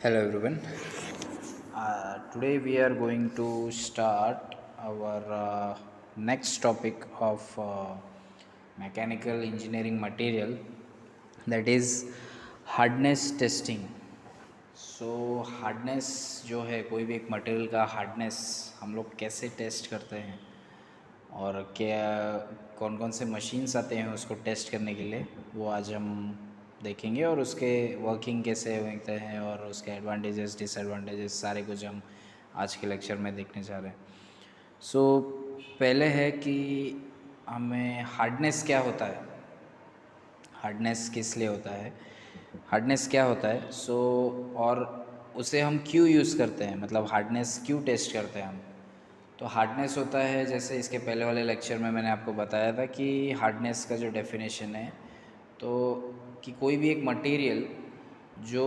Hello everyone. Today we are going to start our next topic of mechanical engineering material, that is hardness testing. So hardness जो है, कोई भी एक material का hardness हम लोग कैसे टेस्ट करते हैं और क्या कौन कौन से मशीन्स आते हैं उसको टेस्ट करने के लिए, वो आज हम देखेंगे। और उसके वर्किंग कैसे होते हैं और उसके एडवांटेजेस डिसएडवांटेजेस सारे कुछ हम आज के लेक्चर में देखने जा रहे हैं। सो पहले है कि हमें हार्डनेस क्या होता है, हार्डनेस किस लिए होता है, हार्डनेस क्या होता है। और उसे हम क्यों यूज़ करते हैं, मतलब हार्डनेस क्यों टेस्ट करते हैं हम। तो हार्डनेस होता है, जैसे इसके पहले वाले लेक्चर में मैंने आपको बताया था कि हार्डनेस का जो डेफिनेशन है, तो कि कोई भी एक मटेरियल जो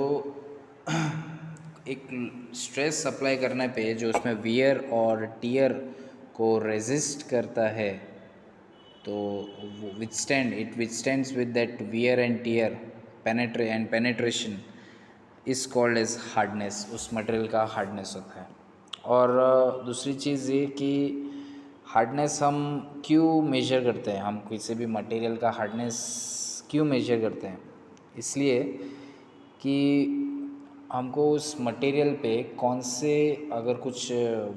एक स्ट्रेस अप्लाई करने पे जो उसमें वियर और टियर को रेजिस्ट करता है, तो withstand it withstands with that wear and tear penetration is called as hardness. उस मटेरियल का हार्डनेस होता है। और दूसरी चीज़ ये कि हार्डनेस हम क्यों मेजर करते हैं, हम किसी भी मटेरियल का हार्डनेस क्यों मेजर करते हैं, इसलिए कि हमको उस मटेरियल पे कौन से, अगर कुछ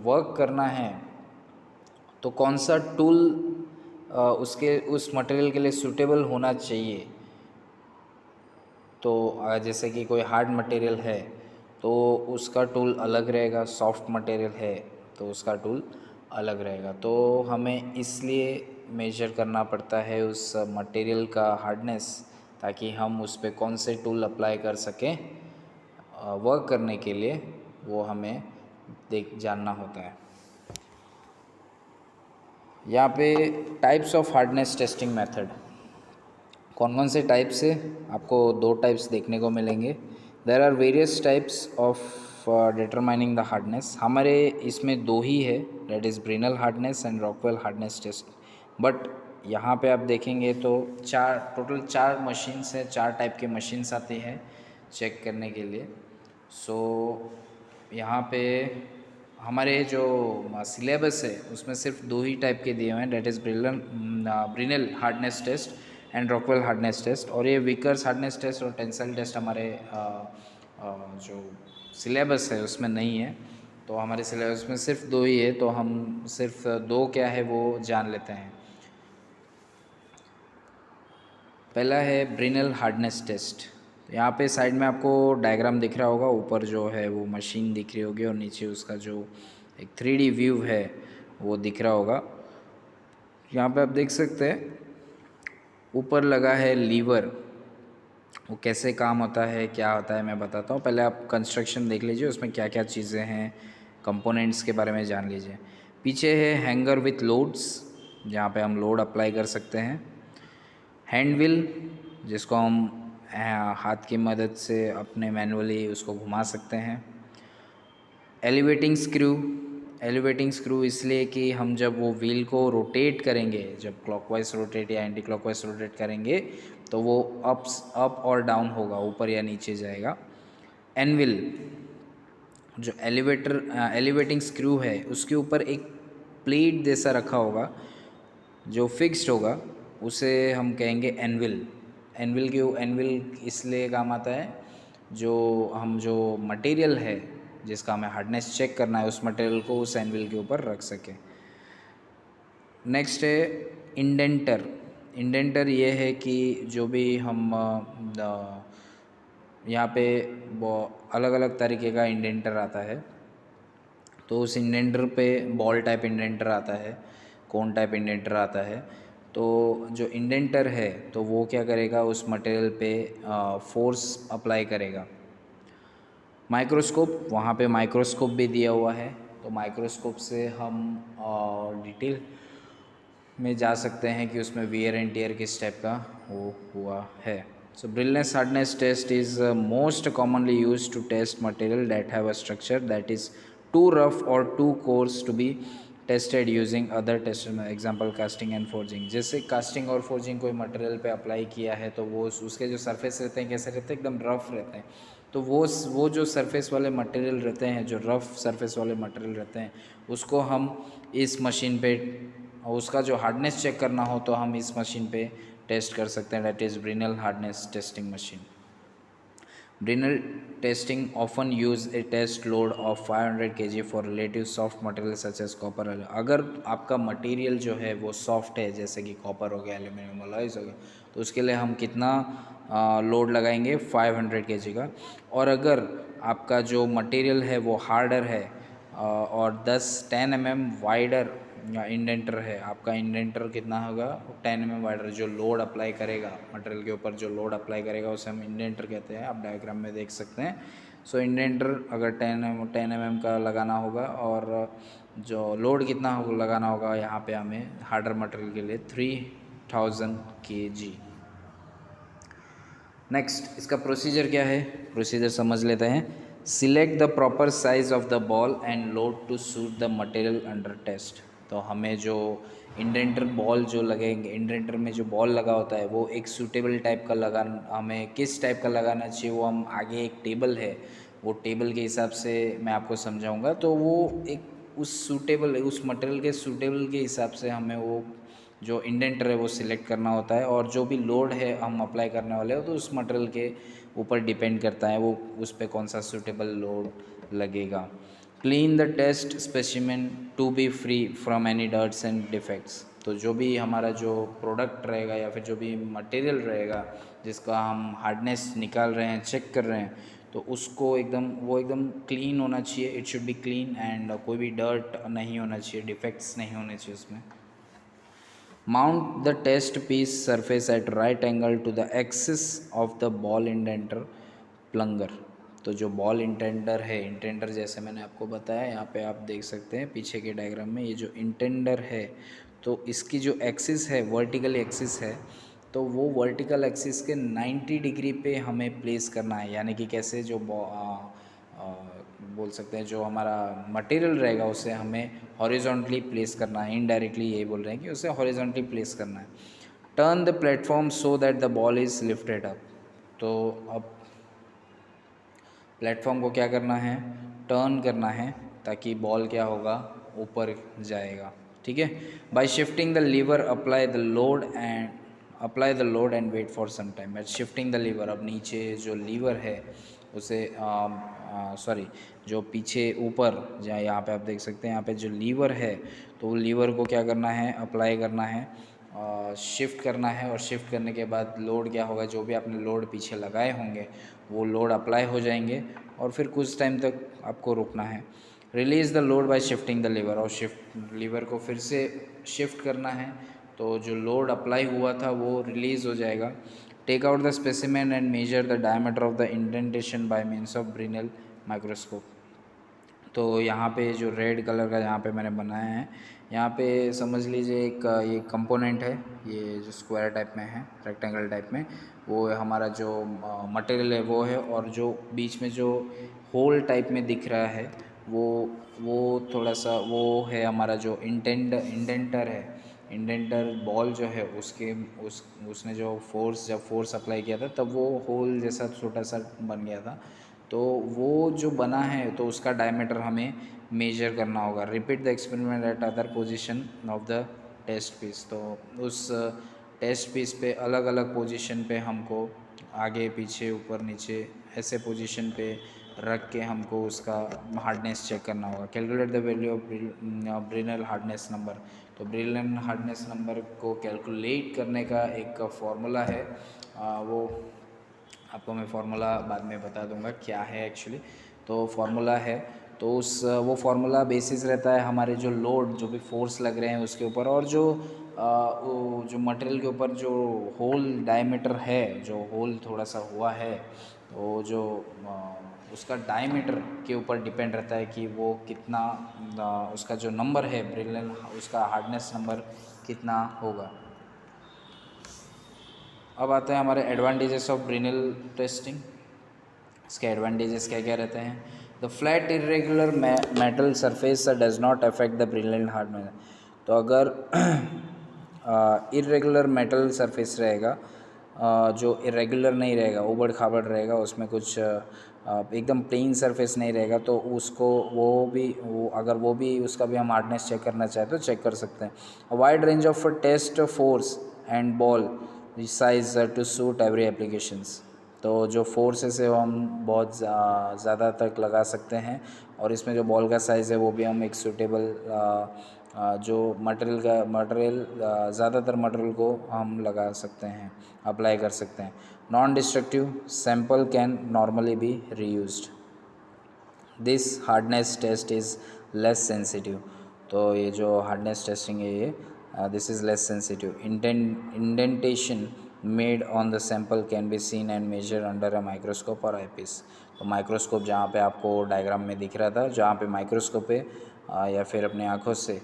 वर्क करना है तो कौन सा टूल उसके उस मटेरियल के लिए सूटेबल होना चाहिए। तो जैसे कि कोई हार्ड मटेरियल है तो उसका टूल अलग रहेगा, सॉफ्ट मटेरियल है तो उसका टूल अलग रहेगा। तो हमें इसलिए मेजर करना पड़ता है उस मटेरियल का हार्डनेस, ताकि हम उस पर कौन से टूल अप्लाई कर सकें वर्क करने के लिए, वो हमें जानना होता है। यहाँ पे types of hardness testing method कौन कौन से टाइप्स है, आपको दो टाइप्स देखने को मिलेंगे। There are various types of determining the hardness. हमारे इसमें दो ही है, that is Brinell hardness and Rockwell hardness test. But यहाँ पे आप देखेंगे तो टोटल चार मशीन्स है, चार टाइप के मशीन्स आती हैं चेक करने के लिए। सो यहाँ पे हमारे जो सिलेबस है उसमें सिर्फ दो ही टाइप के दिए हुए हैं, that is Brinell hardness test and Rockwell hardness test. और ये विकर्स हार्डनेस टेस्ट और टेंसाइल टेस्ट हमारे जो सिलेबस है उसमें नहीं है। तो हमारे सिलेबस में सिर्फ दो ही है, तो हम सिर्फ दो क्या है वो जान लेते हैं। पहला है ब्रिनल हार्डनेस टेस्ट। यहाँ पे साइड में आपको डायग्राम दिख रहा होगा, ऊपर जो है वो मशीन दिख रही होगी और नीचे उसका जो एक 3D व्यू है वो दिख रहा होगा। यहाँ पे आप देख सकते हैं ऊपर लगा है लीवर, वो कैसे काम होता है क्या होता है मैं बताता हूँ। पहले आप कंस्ट्रक्शन देख लीजिए, उसमें क्या क्या चीज़ें हैं, कंपोनेंट्स के बारे में जान लीजिए। पीछे है हैंगर विथ लोड्स, जहाँ पे हम लोड अप्लाई कर सकते हैं। हैंड व्हील, जिसको हम हाथ की मदद से अपने मैनुअली उसको घुमा सकते हैं। एलिवेटिंग स्क्रू, एलिवेटिंग स्क्रू इसलिए कि हम जब वो व्हील को रोटेट करेंगे, जब क्लॉकवाइज रोटेट या एंटी क्लॉकवाइज रोटेट करेंगे तो वो अप और डाउन होगा, ऊपर या नीचे जाएगा। एनविल, जो एलिवेटिंग स्क्रू है उसके ऊपर एक प्लेट जैसा रखा होगा जो फिक्स्ड होगा, उसे हम कहेंगे एनविल। एनविल क्यों, एनविल इसलिए काम आता है जो हम जो मटेरियल है जिसका हमें हार्डनेस चेक करना है उस मटेरियल को उस एनविल के ऊपर रख सकें। नेक्स्ट है इंडेंटर। इंडेंटर ये है कि जो भी हम यहाँ पे वो अलग अलग तरीके का इंडेंटर आता है, तो उस इंडेंटर पे बॉल टाइप इंडेंटर आता है, कोन टाइप इंडेंटर आता है। तो जो इंडेंटर है तो वो क्या करेगा, उस मटेरियल पे फोर्स अप्लाई करेगा। माइक्रोस्कोप, वहाँ पे माइक्रोस्कोप भी दिया हुआ है, तो माइक्रोस्कोप से हम डिटेल में जा सकते हैं कि उसमें वियर एंड टियर किस टाइप का वो हुआ है। So Brinell hardness test is most commonly use to test material that have a structure that is too rough और too coarse to be tested using other test. Example casting and forging, जैसे casting और forging कोई material पे apply किया है तो वो उसके जो सरफेस रहते हैं कैसे रहते हैं, एकदम रफ रहते हैं, तो वो जो सरफेस वाले मटेरियल रहते हैं, जो रफ़ सरफेस वाले मटेरियल रहते हैं, उसको हम इस मशीन पे, उसका जो हार्डनेस चेक करना हो तो हम इस मशीन पे टेस्ट कर सकते हैं, that is Brinell hardness testing machine. Brinell testing often use a test load of 500 kg for relative soft material such as copper। अगर आपका मटेरियल जो है वो सॉफ्ट है, जैसे कि कॉपर हो गया, एल्यूमिनियम अलॉयज़ हो गया, तो उसके लिए हम कितना लोड लगाएंगे, 500 kg का। और अगर आपका जो मटेरियल है वो हार्डर है और 10 mm वाइडर इंडेंटर है, आपका इंडेंटर कितना होगा, 10 mm वाइडर, जो लोड अप्लाई करेगा मटेरियल के ऊपर, जो लोड अप्लाई करेगा उसे हम इंडेंटर कहते हैं, आप डायग्राम में देख सकते हैं। सो इंडेंटर अगर 10 mm का लगाना होगा और जो लोड कितना लगाना होगा यहाँ पे हमें हार्डर मटेरियल के लिए 3000 kg। नेक्स्ट इसका प्रोसीजर क्या है, प्रोसीजर समझ लेते हैं। Select the proper size of the ball and load to suit the material under test. तो हमें जो इंडेंटर बॉल जो लगेंगे, इंडेंटर में जो बॉल लगा होता है वो एक सूटेबल टाइप का लगाना, हमें किस टाइप का लगाना चाहिए वो हम आगे एक टेबल है, वो टेबल के हिसाब से मैं आपको समझाऊंगा। तो वो एक उस सूटेबल, उस मटेरियल के सूटेबल के हिसाब से हमें वो जो इंडेंटर है वो सिलेक्ट करना होता है, और जो भी लोड है हम अप्लाई करने वाले हो तो उस मटेरियल के ऊपर डिपेंड करता है वो उस पर कौन सा सूटेबल लोड लगेगा। Clean the test specimen to be free from any dirts and defects. तो जो भी हमारा जो प्रोडक्ट रहेगा या फिर जो भी मटेरियल रहेगा जिसका हम हार्डनेस निकाल रहे हैं, चेक कर रहे हैं, तो उसको एकदम क्लीन होना चाहिए, it should be clean, and कोई भी डर्ट नहीं होना चाहिए, डिफेक्ट्स नहीं होने चाहिए उसमें। Mount the test piece surface at right angle to the axis of the ball indenter plunger। तो जो बॉल इंटेंडर है, इंटेंडर जैसे मैंने आपको बताया, यहाँ पे आप देख सकते हैं पीछे के डायग्राम में, ये जो इंटेंडर है तो इसकी जो एक्सिस है, वर्टिकल एक्सिस है, तो वो वर्टिकल एक्सिस के 90 डिग्री पे हमें प्लेस करना है। यानी कि कैसे, जो बोल सकते हैं जो हमारा मटेरियल रहेगा उसे हमें हॉरिजॉन्टली प्लेस करना है, इनडायरेक्टली ये बोल रहे हैं कि उसे हॉरिजॉन्टली प्लेस करना है। Turn the platform so that the ball is lifted up. तो अब प्लेटफॉर्म को क्या करना है, टर्न करना है, ताकि बॉल क्या होगा, ऊपर जाएगा। ठीक है। By shifting the lever apply the load and wait for some time. By shifting the lever, अब नीचे जो लीवर है उसे सॉरी, जो पीछे ऊपर, जहाँ यहाँ पे आप देख सकते हैं, यहाँ पे जो लीवर है तो वो लीवर को क्या करना है, अप्लाई करना है, शिफ्ट करना है, और शिफ्ट करने के बाद लोड क्या होगा, जो भी आपने लोड पीछे लगाए होंगे वो लोड अप्लाई हो जाएंगे, और फिर कुछ टाइम तक आपको रुकना है। Release the load by shifting the lever, और शिफ्ट लीवर को फिर से शिफ्ट करना है, तो जो लोड अप्लाई हुआ था वो रिलीज़ हो जाएगा। Take out the specimen and measure the diameter of the indentation by means of Brinell microscope. तो यहाँ पे जो रेड कलर का यहाँ पे मैंने बनाया है, यहाँ पे समझ लीजिए एक ये कंपोनेंट है, ये जो स्क्वायर टाइप में है, रेक्टेंगल टाइप में, वो हमारा जो मटेरियल है वो है, और जो बीच में जो होल टाइप में दिख रहा है वो थोड़ा सा वो है हमारा जो इंडेंटर है। इंडेंटर बॉल जो है उसने जो जब फोर्स अप्लाई किया था तब वो होल जैसा छोटा सा बन गया था। तो वो जो बना है तो उसका डायमीटर हमें मेजर करना होगा। Repeat the experiment at other position of the test piece. तो उस टेस्ट पीस पे अलग अलग पोजीशन पे हमको आगे पीछे ऊपर नीचे ऐसे पोजीशन पे रख के हमको उसका हार्डनेस चेक करना होगा। Calculate the value of Brinell hardness number. तो ब्रिनल हार्डनेस नंबर को कैलकुलेट करने का एक फॉर्मूला है, वो आपको मैं फार्मूला बाद में बता दूंगा क्या है एक्चुअली। तो फार्मूला है, तो वो फार्मूला बेसिस रहता है हमारे जो लोड, जो भी फोर्स लग रहे हैं उसके ऊपर, और वो जो मटेरियल के ऊपर जो होल डायमीटर है, जो होल थोड़ा सा हुआ है, तो जो उसका डायमीटर के ऊपर डिपेंड रहता है कि वो कितना, उसका जो नंबर है ब्रिनल, उसका हार्डनेस नंबर कितना होगा। अब आते हैं हमारे एडवांटेजेस ऑफ ब्रिनल टेस्टिंग। इसके एडवांटेजेस क्या क्या रहते हैं। The flat irregular metal surface does not affect the Brinell hardness. तो अगर इरेगुलर मेटल सरफेस रहेगा, जो इरेगुलर नहीं रहेगा, उबड़ खाबड़ रहेगा, उसमें कुछ एकदम प्लेन सरफेस नहीं रहेगा, तो उसको वो भी उसका भी हम हार्डनेस चेक करना चाहें तो चेक कर सकते हैं। Wide range of test force and ball size to suit every applications. तो जो फोर्सेस है वो हम बहुत ज़्यादा तक लगा सकते हैं, और इसमें जो बॉल का साइज़ है वो भी हम एक सूटेबल जो मटेरियल ज़्यादातर मटेरियल को हम लगा सकते हैं, अप्लाई कर सकते हैं। Non destructive sample can normally be reused. This hardness test is less sensitive. तो ये जो हार्डनेस टेस्टिंग है ये this is less sensitive. Indentation made on the sample can be seen and measure under a microscope और eyepiece. तो microscope जहाँ पे आपको डायग्राम में दिख रहा था, जहाँ पे माइक्रोस्कोप है या फिर अपनी आँखों से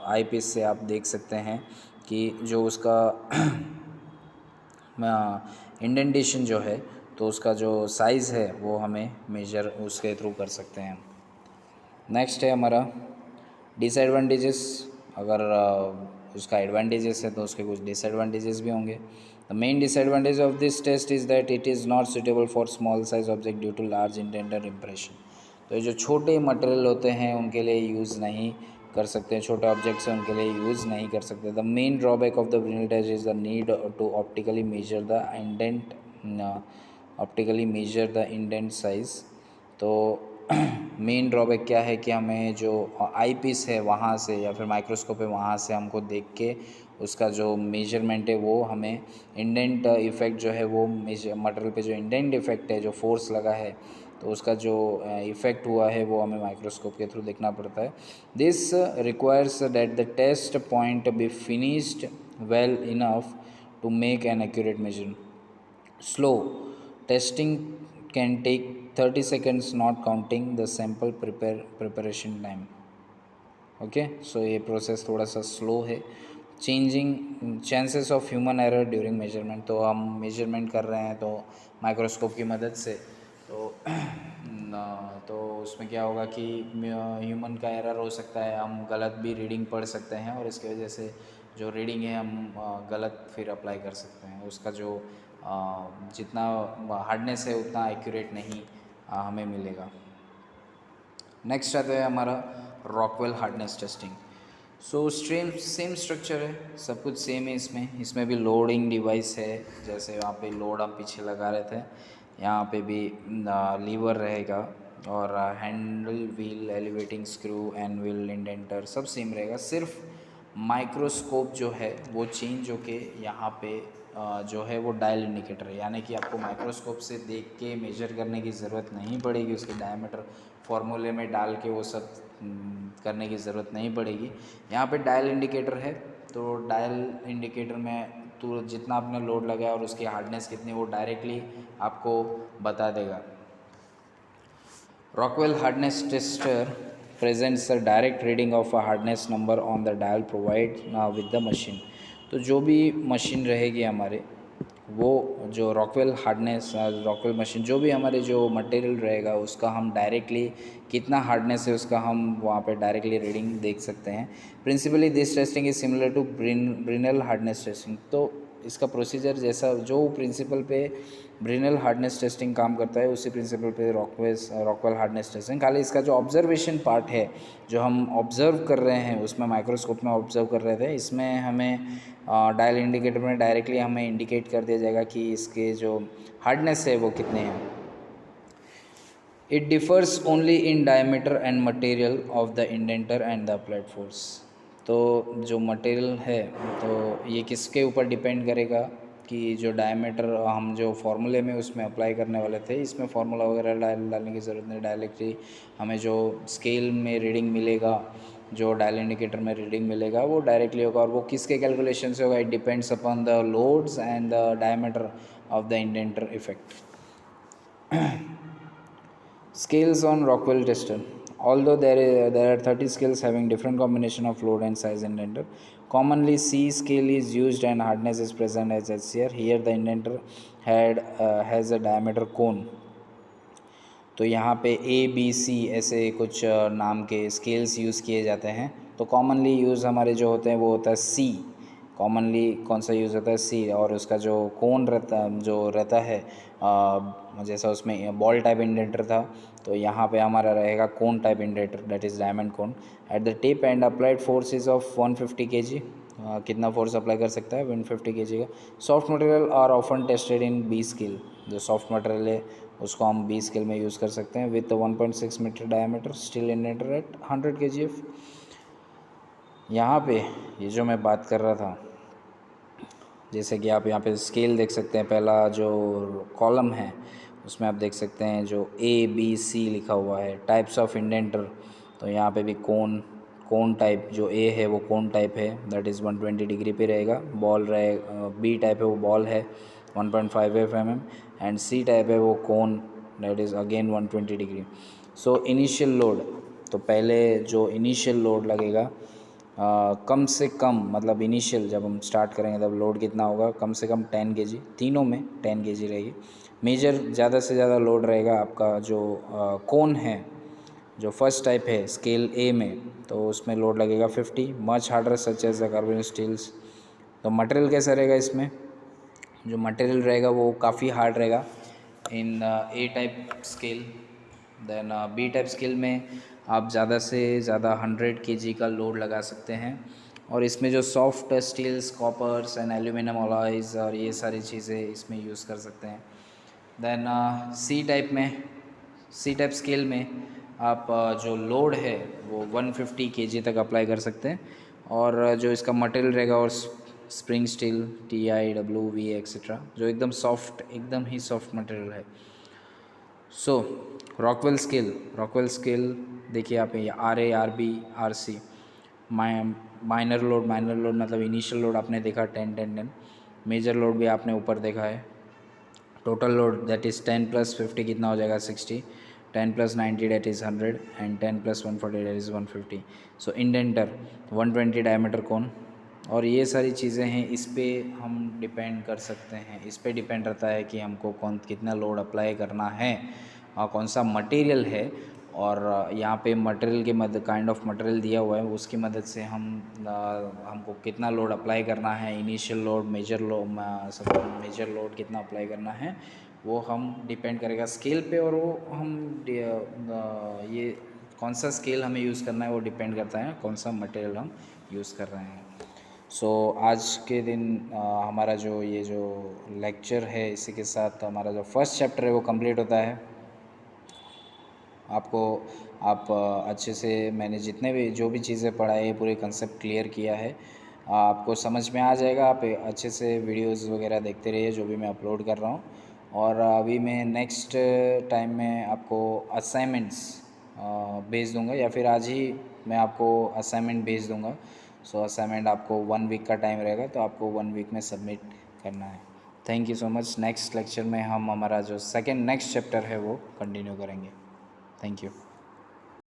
आईपीस से आप देख सकते हैं कि जो उसका इंडेंटेशन जो है, तो उसका जो साइज़ है वो हमें मेजर उसके थ्रू कर सकते हैं। नेक्स्ट है हमारा डिसएडवांटेजेस। अगर उसका एडवांटेजेस है तो उसके कुछ डिसएडवांटेजेस भी होंगे। The main disadvantage of this test is that it is not suitable for small size object due to large indenter impression. तो ये जो छोटे मटेरियल होते हैं उनके लिए यूज़ नहीं कर सकते हैं, छोटे ऑब्जेक्ट्स हैं उनके लिए यूज़ नहीं कर सकते। The main drawback of the Brinell test is the need to optically measure the indent size. तो मेन ड्रॉबैक क्या है कि हमें जो आई पीस है वहाँ से या फिर माइक्रोस्कोप है वहाँ से हमको देख के उसका जो मेजरमेंट है वो हमें इंडेंट इफ़ेक्ट जो है वो मटेरियल पे जो इंडेंट इफ़ेक्ट है, जो फोर्स लगा है, तो उसका जो इफ़ेक्ट हुआ है वो हमें माइक्रोस्कोप के थ्रू देखना पड़ता है। This requires that the test point be finished well enough to make an accurate measure. Slow testing can take 30 seconds not counting the sample preparation time। Okay, so ये process थोड़ा सा slow है। Changing chances of human error during measurement. तो हम measurement कर रहे हैं तो माइक्रोस्कोप की मदद से, तो उसमें क्या होगा कि ह्यूमन का एरर हो सकता है, हम गलत भी रीडिंग पढ़ सकते हैं और इसकी वजह से जो रीडिंग है हम गलत फिर अप्लाई कर सकते हैं। उसका जो जितना हार्डनेस है उतना एक्यूरेट नहीं हमें मिलेगा। नेक्स्ट आता है हमारा Rockwell hardness testing. So same structure है, सब कुछ सेम है। इसमें भी लोडिंग डिवाइस है, जैसे वहाँ पे लोड हम पीछे लगा रहे थे, यहाँ पे भी लीवर रहेगा और handle wheel elevating screw and wheel indenter सब सेम रहेगा। सिर्फ माइक्रोस्कोप जो है वो चेंज होके यहाँ पे जो है वो डायल इंडिकेटर है, यानी कि आपको माइक्रोस्कोप से देख के मेजर करने की ज़रूरत नहीं पड़ेगी, उसके डायमीटर फार्मूले में डाल के वो सब करने की ज़रूरत नहीं पड़ेगी। यहाँ पे डायल इंडिकेटर है, तो डायल इंडिकेटर में तो जितना आपने लोड लगाया और उसकी हार्डनेस कितनी वो डायरेक्टली आपको बता देगा। Rockwell hardness tester presents a direct reading of a hardness number on the dial provide with the machine। तो जो भी मशीन रहेगी हमारे, वो जो रॉकवेल मशीन जो भी हमारे जो मटेरियल रहेगा उसका हम डायरेक्टली कितना हार्डनेस है उसका हम वहाँ पे डायरेक्टली रीडिंग देख सकते हैं। Principally this testing is similar to Brinell hardness testing. तो इसका प्रोसीजर जैसा जो प्रिंसिपल पे ब्रिनल हार्डनेस टेस्टिंग काम करता है उसी प्रिंसिपल पे रॉकवेल हार्डनेस टेस्टिंग, खाली इसका जो ऑब्जर्वेशन पार्ट है जो हम ऑब्ज़र्व कर रहे हैं उसमें माइक्रोस्कोप में ऑब्ज़र्व कर रहे थे, इसमें हमें डायल इंडिकेटर में डायरेक्टली हमें इंडिकेट कर दिया जाएगा कि इसके जो हार्डनेस है वो कितने हैं। It differs only in diameter and material of the indenter and the applied force. तो जो मटेरियल है तो ये किसके ऊपर डिपेंड करेगा कि जो डायमीटर हम जो फार्मूले में उसमें अप्लाई करने वाले थे, इसमें फार्मूला वगैरह डालने की ज़रूरत नहीं, डायरेक्टली हमें जो स्केल में रीडिंग मिलेगा, जो डायल इंडिकेटर में रीडिंग मिलेगा वो डायरेक्टली होगा। और वो किसके कैलकुलेशन से होगा? It depends upon the loads and the diameter of the indenter effect. Scales on Rockwell tester. Although there are 30 scales having different combination of load and size indenter, commonly C scale is used and hardness is present as HCR. Here the indenter has a diameter cone। तो यहाँ पे ABC ऐसे कुछ नाम के scales use किए जाते हैं। तो कॉमनली यूज़ हमारे जो होते हैं वो होता है C, कॉमनली कौन सा यूज़ होता है, सी। और उसका जो कोन रहता है जैसा उसमें बॉल टाइप इंडेंटर था, तो यहाँ पे हमारा रहेगा cone type indenter, that is diamond cone. At the tip and applied force is of 150 kg। कितना फोर्स अप्लाई कर सकता है, 150 kg का। Soft material are often tested in B scale. जो सॉफ्ट मटेरियल है उसको हम बी स्केल में यूज़ कर सकते हैं with 1.6 metre diameter steel indenter at 100 kgf। यहाँ पे ये जो मैं बात कर रहा था, जैसे कि आप यहाँ पे स्केल देख सकते हैं, पहला जो कॉलम है उसमें आप देख सकते हैं जो ABC लिखा हुआ है, टाइप्स ऑफ इंडेंटर। तो यहाँ पे भी कोन टाइप जो ए है वो कोन टाइप है, दैट इज़ 120 डिग्री पे रहेगा। बॉल बी टाइप है वो बॉल है 1.5 mm, एंड सी टाइप है वो cone, that is again 120 degree. So initial load, तो पहले जो इनिशियल लोड लगेगा कम से कम, मतलब इनिशियल जब हम स्टार्ट करेंगे तब लोड कितना होगा, कम से कम 10 kg, तीनों में 10 kg रहेगी। मेजर ज़्यादा से ज़्यादा लोड रहेगा आपका जो कोन है, जो फर्स्ट टाइप है स्केल ए में, तो उसमें लोड लगेगा 50, much harder such as the carbon steels. तो मटेरियल कैसा रहेगा इसमें, जो मटेरियल रहेगा वो काफ़ी हार्ड रहेगा in A type scale. Then B type scale में आप ज़्यादा से ज़्यादा 100 kg का लोड लगा सकते हैं, और इसमें जो soft steels, coppers and aluminium alloys और ये सारी चीज़ें इसमें यूज़ कर सकते हैं। देन सी टाइप स्केल में आप जो लोड है वो 150 kg तक अप्लाई कर सकते हैं, और जो इसका मटेरियल रहेगा और स्प्रिंग स्टील TiWV एक्सेट्रा, जो एकदम सॉफ्ट, एकदम ही सॉफ्ट मटेरियल है। सो रॉकवेल स्केल देखिए आप, ये RA, RB, RC। Minor load मतलब इनिशियल लोड आपने देखा 10-10-10। मेजर लोड भी आपने ऊपर देखा है। टोटल लोड दैट इज़ 10 + 50 कितना हो जाएगा, 60। 10 + 90 that is 100, and 10 + 140 that is 150। So indenter 120 diameter cone, और ये सारी चीज़ें हैं, इस पे हम डिपेंड कर सकते हैं। इस पे डिपेंड रहता है कि हमको कितना लोड अप्लाई करना है और कौन सा मटेरियल है, और यहाँ पे मटेरियल के काइंड ऑफ मटेरियल दिया हुआ है, उसकी मदद से हमको कितना लोड अप्लाई करना है, इनिशियल लोड, मेजर लोड कितना अप्लाई करना है, वो हम डिपेंड करेगा स्केल पे। और वो हम ये कौन सा स्केल हमें यूज़ करना है वो डिपेंड करता है कौन सा मटेरियल हम यूज़ कर रहे हैं। सो आज के दिन हमारा जो लेक्चर है, इसी के साथ हमारा जो फर्स्ट चैप्टर है वो कंप्लीट होता है। आप अच्छे से, मैंने जितने भी जो भी चीज़ें पढ़ाई है पूरे कंसेप्ट क्लियर किया है, आपको समझ में आ जाएगा। आप अच्छे से वीडियोस वगैरह देखते रहिए जो भी मैं अपलोड कर रहा हूँ। और अभी मैं नेक्स्ट टाइम में आपको असाइनमेंट्स भेज दूँगा, या फिर आज ही मैं आपको असाइनमेंट भेज दूँगा। सो असाइनमेंट आपको 1 वीक का टाइम रहेगा, तो आपको 1 वीक में सबमिट करना है। Thank you so much. Next lecture में हम हमारा जो नेक्स्ट चैप्टर है वो कंटिन्यू करेंगे। Thank you.